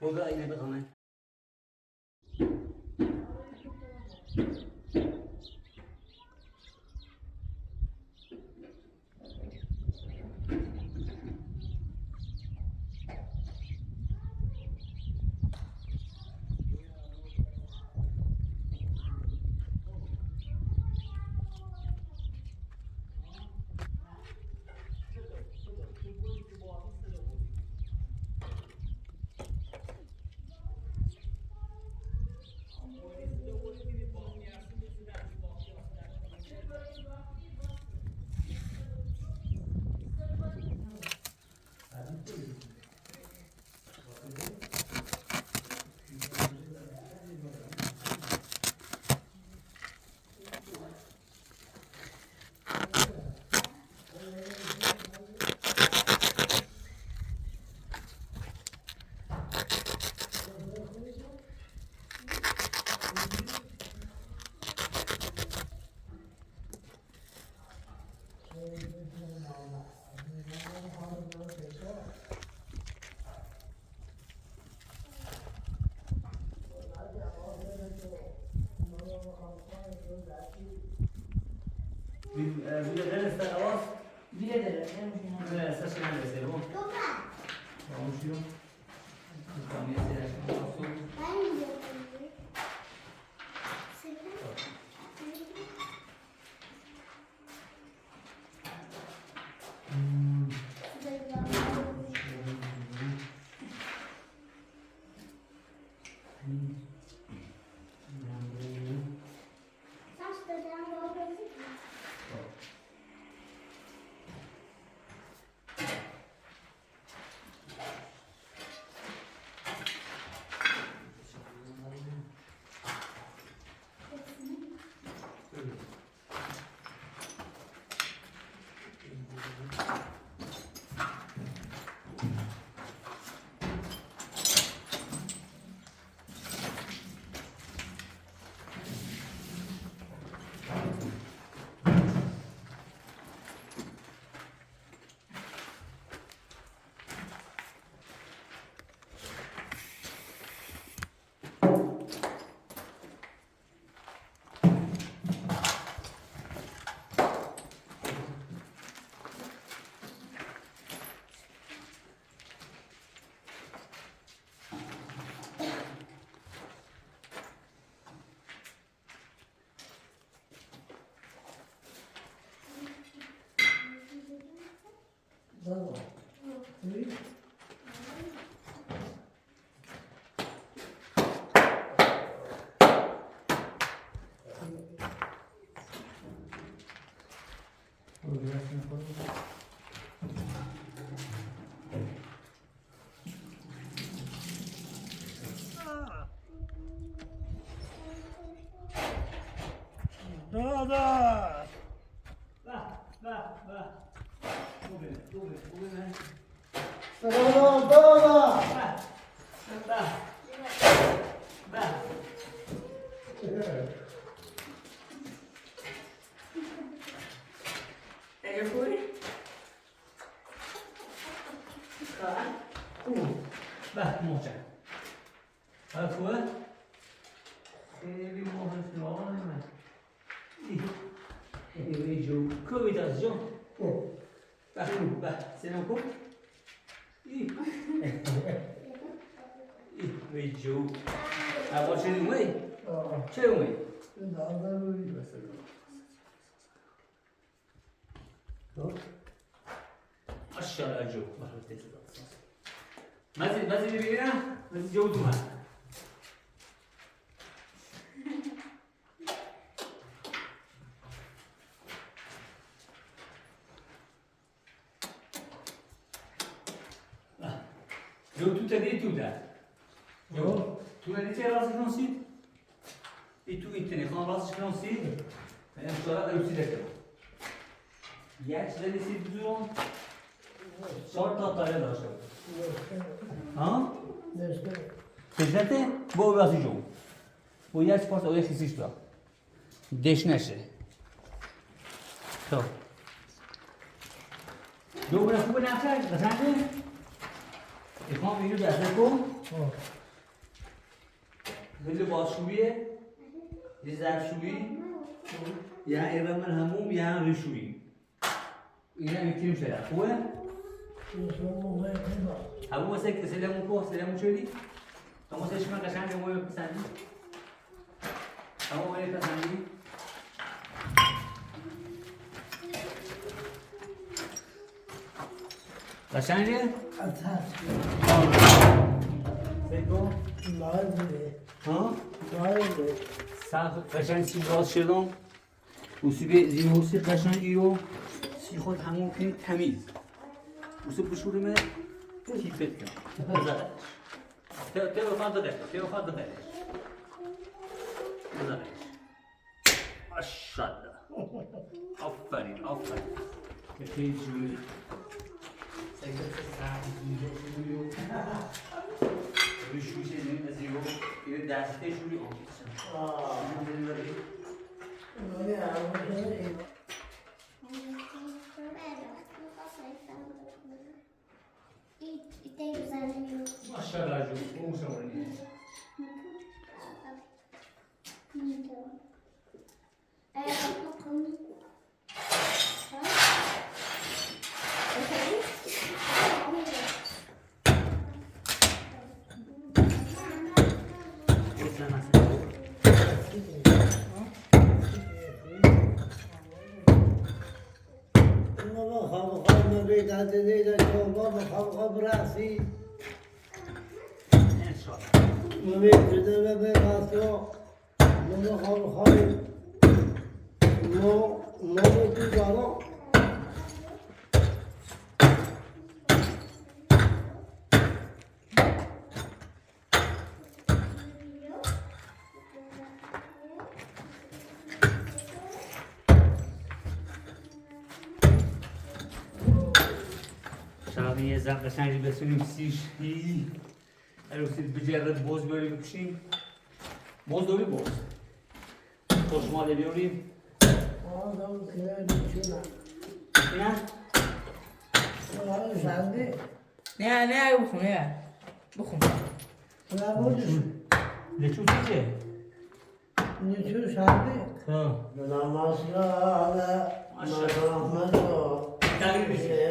Burada yine bir tane. Bile dereste avaz. Bile de Evet, saçma dereste bu. Konuşuyor. Bravo. Oui. Dada! Va. Bugün. Bravo, bravo. Va. Är du full? Va, morsa. Är du full? Vi må ha snarare med. Vi gioco. Come da giù? Va, se non può. Vi giù. A voce di me? C'è un me? Aşağı giù. Mazzi di via? Mazzi giù tu ma. Giù tutta di tutta. Giù. Tu hai detto razı non si? E tu ittene kan razı non si? sonra ölçü de یک رسید بزرم 4 تا تایه داشته بود ها؟ خجلته با او راسی جو با یک پارت او یک خیسیش بیا دش نشه خب جو بره خوبه نفسه قسنده اخوام اینو دسته کن خیلی بازشویه یه ظرفشویی یا ایوه من هموم یا هم ریشویی این هم میتونیم شده خوبه؟ همون واسه که سلیمون که سلیمون شدی؟ همون واسه شما قشنگ موی پسندی؟ همون موی پسندی؟ قشنگه؟ سیکو؟ ها؟ قشنگ سی باز شدم وسی به زیموسی قشنگی رو سی خود همون کنی تمیز وسی بشورمه تیپت کنم بزرگش تیو فاده ده بزرگش ماشالله آفرین که خیلی جوری سیکل سرد جوری روی شویی نمی‌ازیو یه دسته جوری آمیزشم ماشاءالله جو اون سوانی یه زن قشنگی بسونیم سیش رسید بجرد باز بریم بکشیم باز دوری باز خوشماله بیاریم نه؟ نه بخون لچو چیه؟ لچو شنده تغییر بشه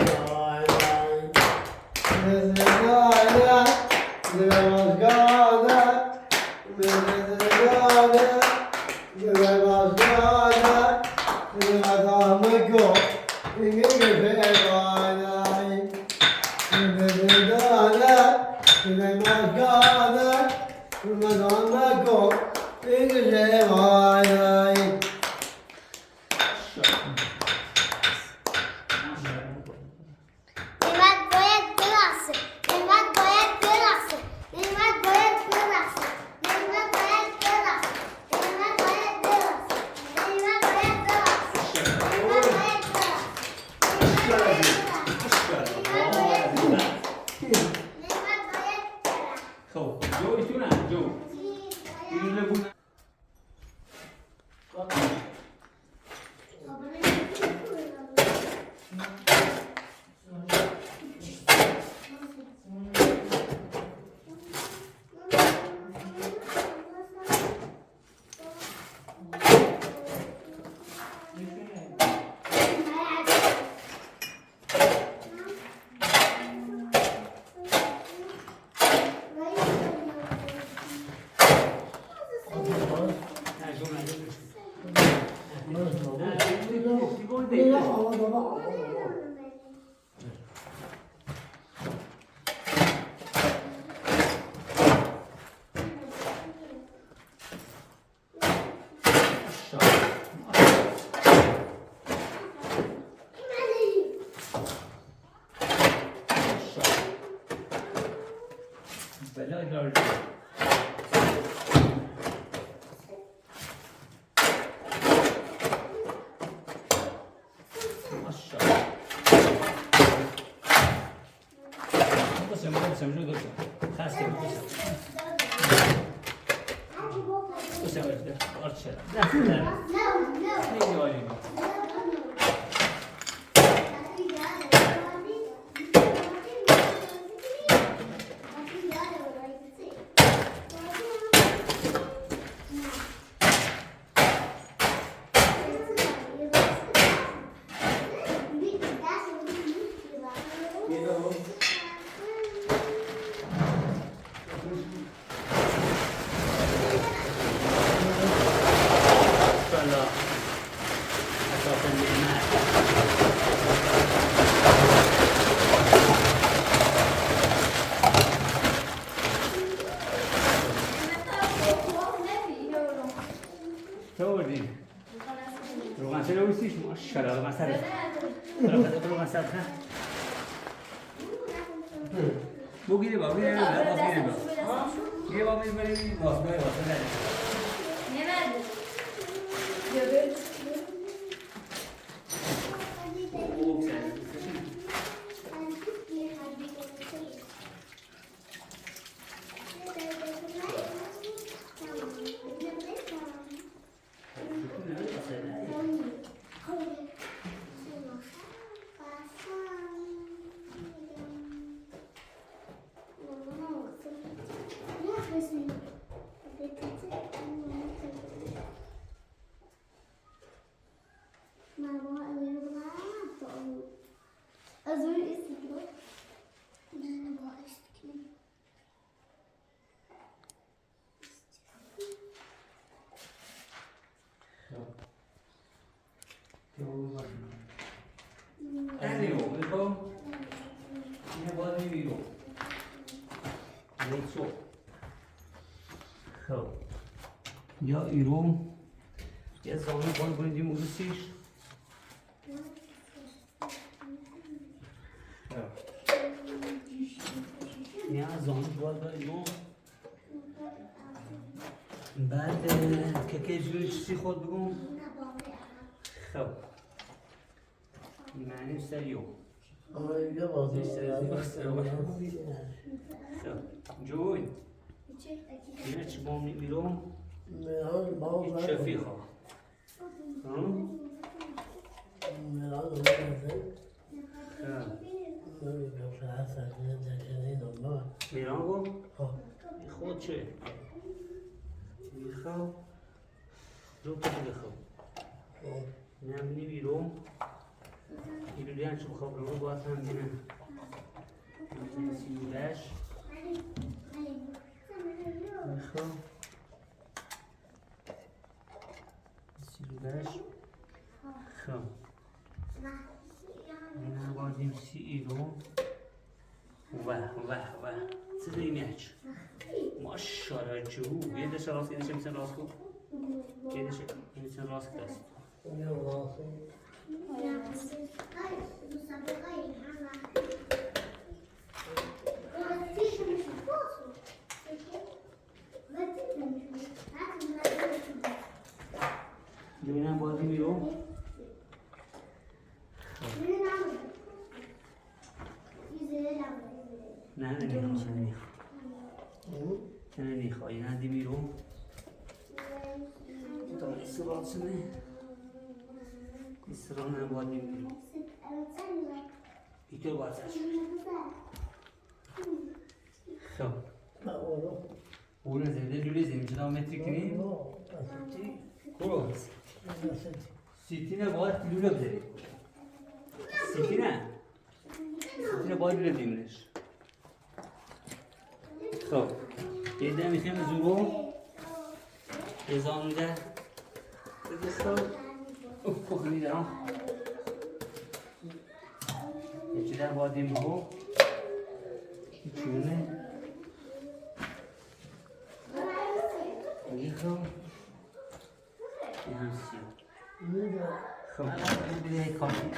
قاسم جو دوست خسته دوست آرچه خیلی عالی بود بگیری با بگیری یه با میبریم واسه یا ایرو یه زانو باید بریدیم اروسیش یه زانو باید بریدیم بعد که جوری چیزی خود بگم خب معنی سریو جوی اینه چی بام نمیرم هیچ شفیخ ها میران گو؟ خود چه؟ میخوام رو تو بخوام نمینی بیرون ایلو دیان چه بخواب رو باید هم بینم میزنی سیولش میخوام سیولش خب این هم بازیم سی ایرون و سیده ایمیج ماشالله جو یه دشه راست یه دشه میسن راست کن یه دشه میسن راست دست جوینم بازی میرو نه نمیخوای نه دی میرو تا استرات سنه استرات نه بازی میرو ایتو بازش خب اون زده جوری زمین چرا متری کنی کرو سیتی باید لوله بذاری سیتی باید لوله دیمنش خب یه ده میخوایم زورو یه زانوده بگستم کخمی دارم یه چی در باید دیمه ها چونه میخوام یه هم سیو خب بیده کاری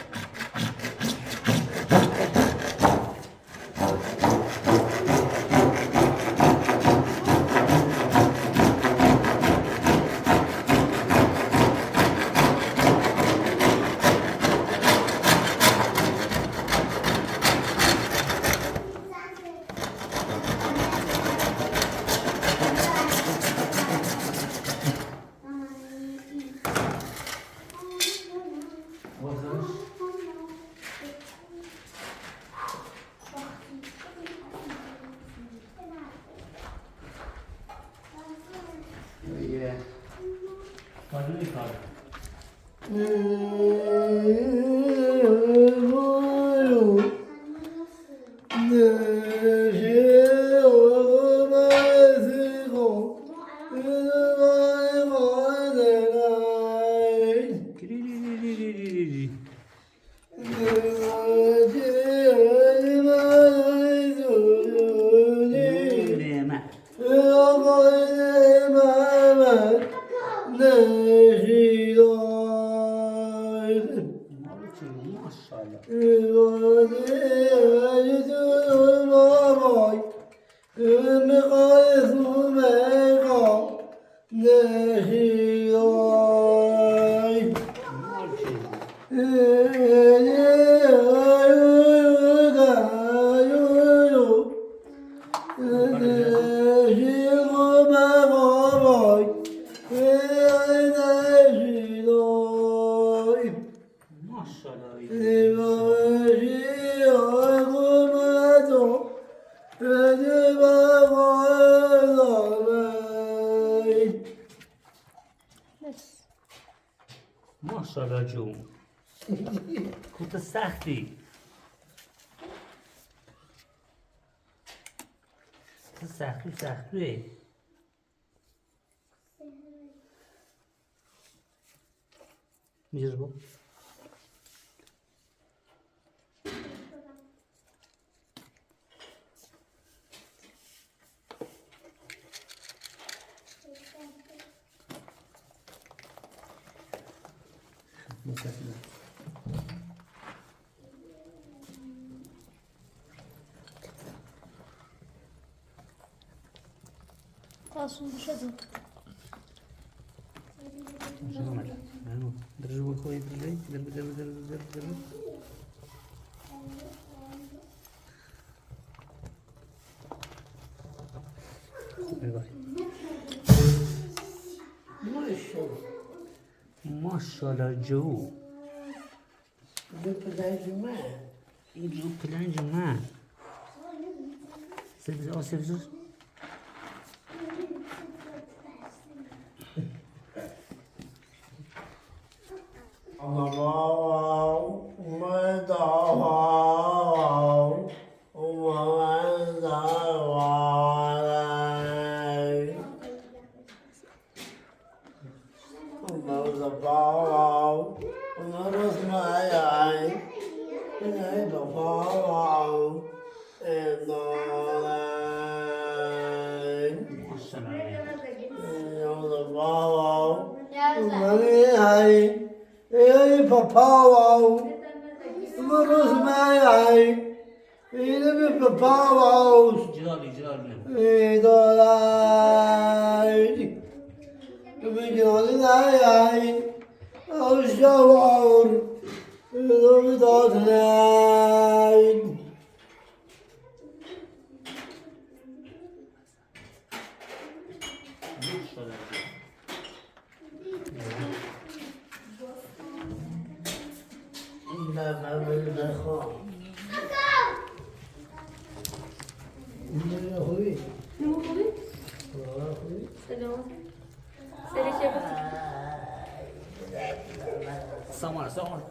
ماشاءالله جون کوت سختی سختیه میجز با قاسم شدو درجه بخوری درجه ماشاءالله جو این جو پلنج من سبز سامان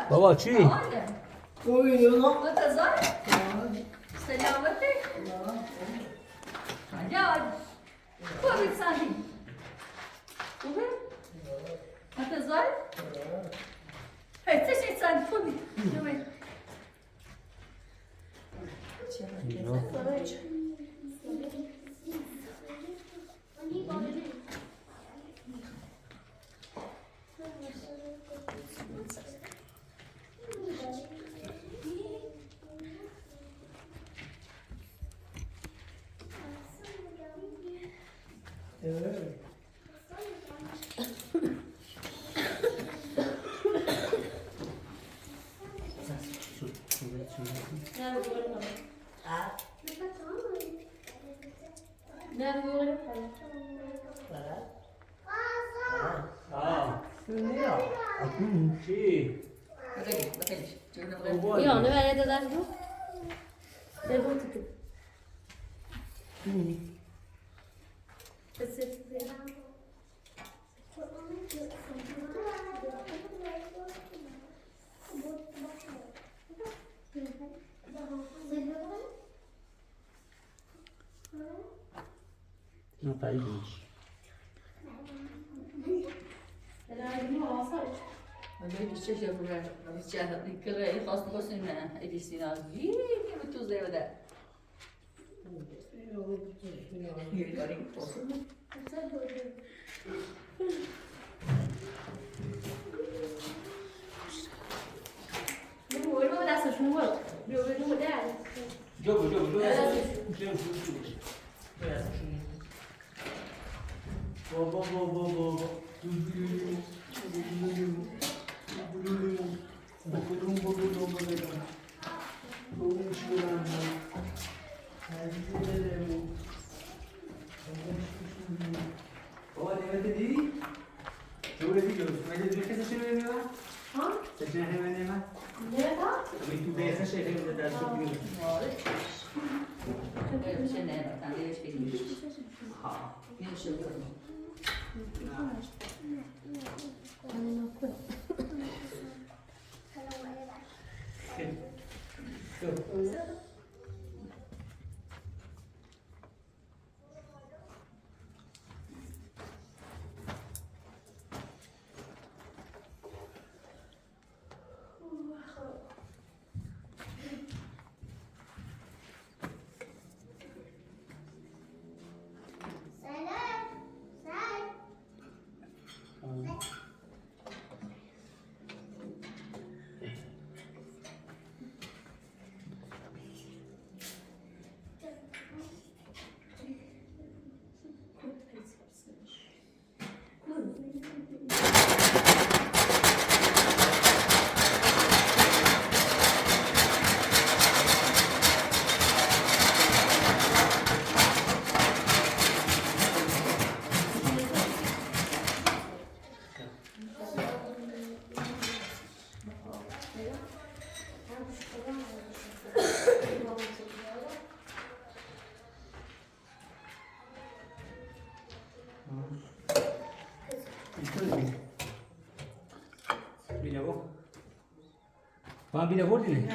بابا چی؟ سلامتی؟ جواد خوبی سازی؟ خوبه؟ حتی زای؟ هی چی سازی خوبی؟ جوی Nerede görelim? Nerede görelim? Şuraya. Sì. Io ne vedo da giù. Devo tutto. Non fai luce. Ben işte şey yapıyorum. İçeride yıkılıyor. Hasta basın ne? Edilsin az. İyi bir tuz evde. İyi var iyi olsun. Non vuoi lo adesso su un dove devo dare? Gioco. Baba Nemat'e değil. Şöyle biliyoruz. Nemat'e bir kez şöyle mi var? Ha? Seçene hemen Nemat. Ne var? Ama tu değilse şey hemen de ders yapıyoruz. Böyle bir şey ne var? Ben de hiç bilmiyorum. Ha. Bir şey yok. Bana bir de vur dile.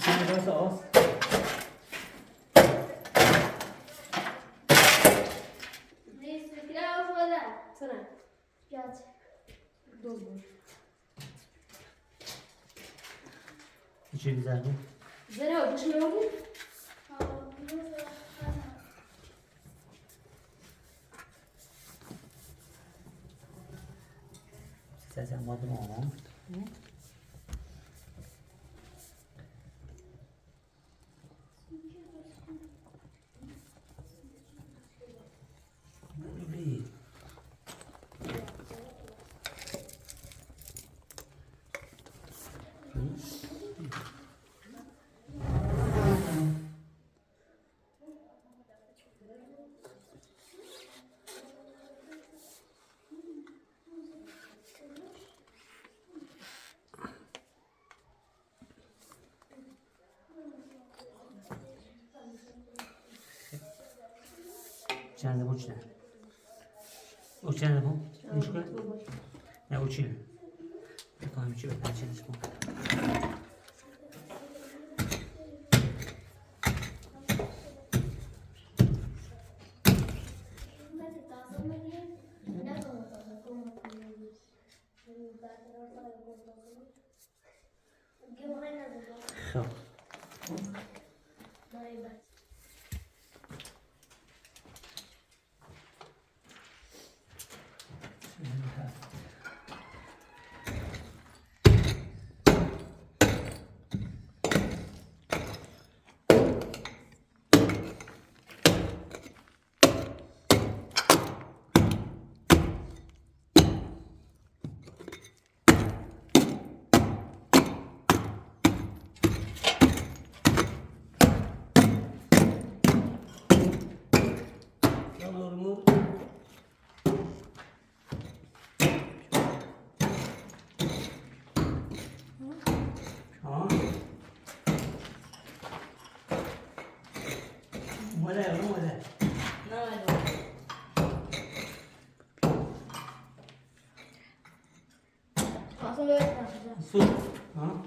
Şimdi nasıl az? Devi tirare fuori. Sono. Piace. İçi güzel mi? Zero, bu ne oldu? Sen madem ama. Bir. Çende bu çene. O çene bu. Ne çıkıyor? Ne o çene? Bakalım içi öpen çenesi bu. Tamam. سود ها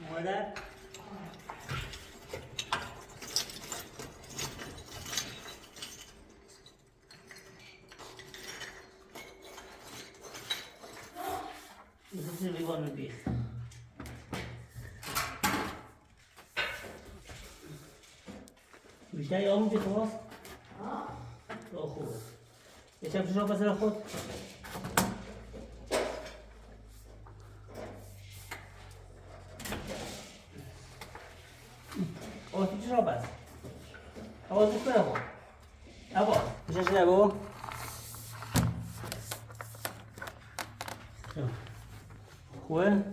اومدن مثل لیوان بیخ بیشتر یا اون بیخ باز؟ خوبه یکم تو شما بسر خود آتی چرا بس؟ آواز بکنه خود آواز بشه شده بابا خوبه؟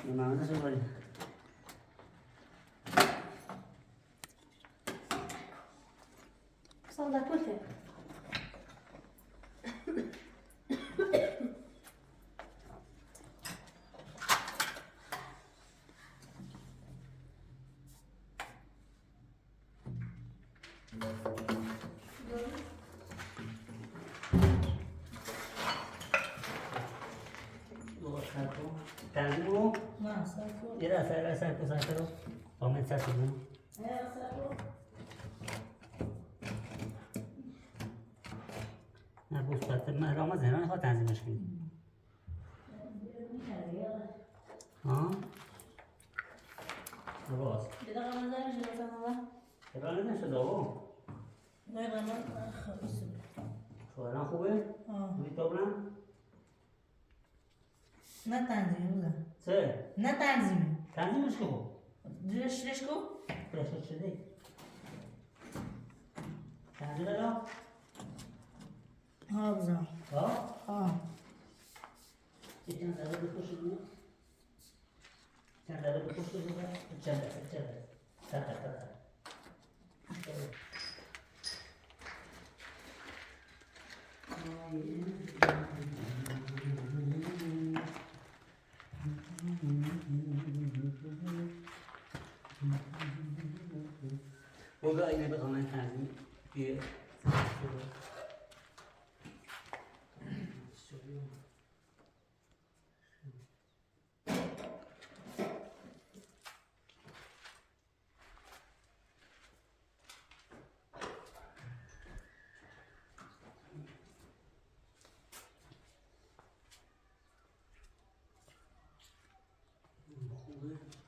نمانده شو باری صار لك كله تنظیمو نه سرکو یه دفعه سر رو آمد سر کنم نه بوست بسته من رامز هران خواه تنظیمش کنیم ها؟ درست دیگه قمازه میشه بسن الله هران نشده آقا نه قماز خواهیسته شوهران خوبه؟ روی تابرم؟ نه تنظیمی بودن سه نه تنظیمی تنظیمش که خوب درشتش کو؟ درشت شده تنظیم الان؟ ها بزن ها؟ ها یکم ضربه بکش رو چند ضربه بکش رو چند دفعه بگو اینه بخوام من تنظیم بیه خوبه